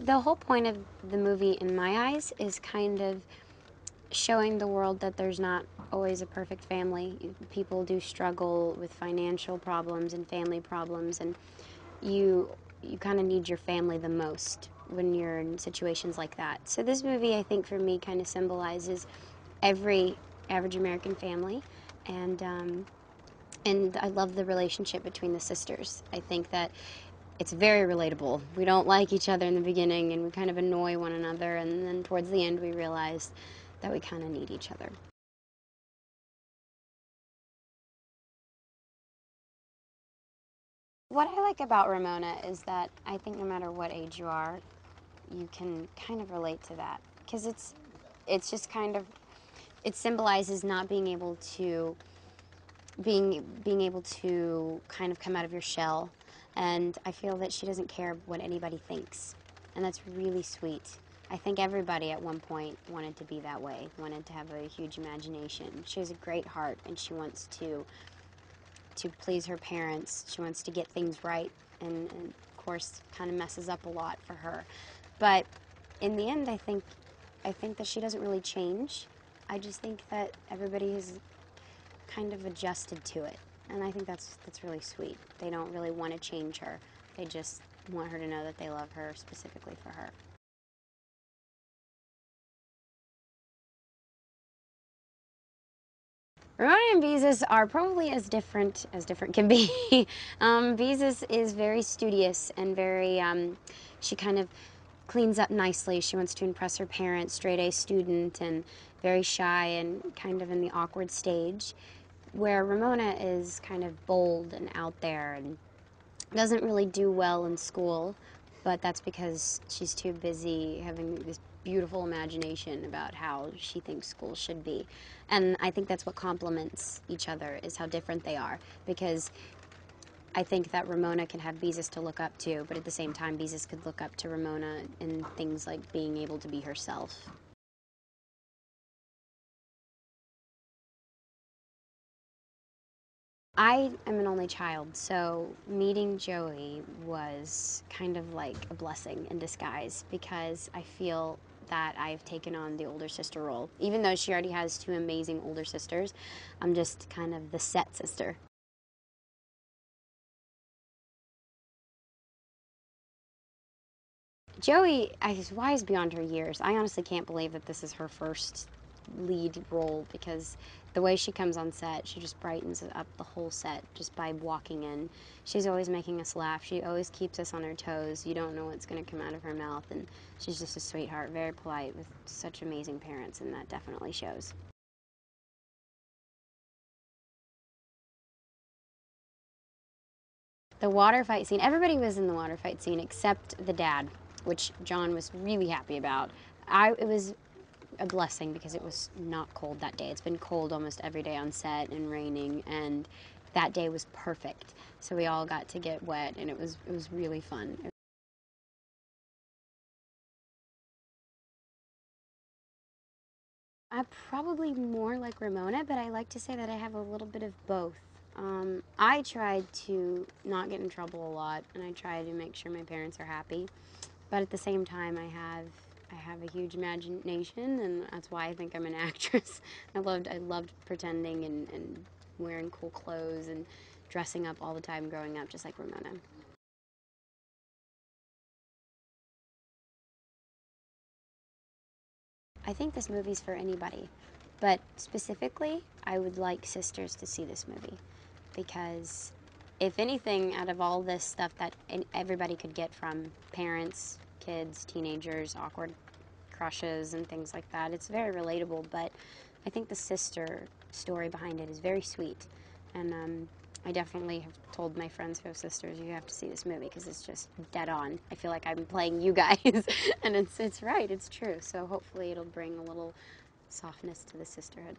The whole point of the movie, in my eyes, is kind of showing the world that there's not always a perfect family. People do struggle with financial problems and family problems, and you kind of need your family the most when you're in situations like that. So this movie, I think, for me, kind of symbolizes every average American family, and I love the relationship between the sisters. I think that it's very relatable. We don't like each other in the beginning, and we kind of annoy one another, and then towards the end we realize that we kind of need each other. What I like about Ramona is that I think no matter what age you are, you can kind of relate to that, because it's just kind of, it symbolizes not being able to being able to kind of come out of your shell, and I feel that she doesn't care what anybody thinks, and that's really sweet. I think everybody at one point wanted to be that way, wanted to have a huge imagination. She has a great heart, and she wants to please her parents. She wants to get things right, and of course kind of messes up a lot for her. But in the end, I think that she doesn't really change. I just think that everybody has kind of adjusted to it, and I think that's really sweet. They don't really want to change her. They just want her to know that they love her specifically for her. Ramona and Beezus are probably as different can be. Beezus is very studious and very, she kind of cleans up nicely. She wants to impress her parents, straight A student, and very shy and kind of in the awkward stage, where Ramona is kind of bold and out there and doesn't really do well in school, but that's because she's too busy having this beautiful imagination about how she thinks school should be. And I think that's what complements each other, is how different they are, because I think that Ramona can have Beezus to look up to, but at the same time Beezus could look up to Ramona in things like being able to be herself. I am an only child, so meeting Joey was kind of like a blessing in disguise, because I feel that I've taken on the older sister role. Even though she already has two amazing older sisters, I'm just kind of the set sister. Joey is wise beyond her years. I honestly can't believe that this is her first lead role, because the way she comes on set, she just brightens up the whole set just by walking in. She's always making us laugh. She always keeps us on our toes. You don't know what's going to come out of her mouth, and she's just a sweetheart, very polite, with such amazing parents, and that definitely shows. The water fight scene, everybody was in the water fight scene except the dad, which John was really happy about. It was a blessing because it was not cold that day. It's been cold almost every day on set and raining, and that day was perfect. So we all got to get wet, and it was really fun. I'm probably more like Ramona, but I like to say that I have a little bit of both. I tried to not get in trouble a lot, and I try to make sure my parents are happy. But at the same time, I have a huge imagination, and that's why I think I'm an actress. I loved pretending and wearing cool clothes and dressing up all the time growing up, just like Ramona. I think this movie's for anybody, but specifically, I would like sisters to see this movie, because if anything, out of all this stuff that everybody could get from parents, kids, teenagers, awkward crushes, and things like that, it's very relatable, but I think the sister story behind it is very sweet, and I definitely have told my friends who have sisters, you have to see this movie because it's just dead on. I feel like I'm playing you guys, and it's right, it's true. So hopefully it'll bring a little softness to the sisterhood.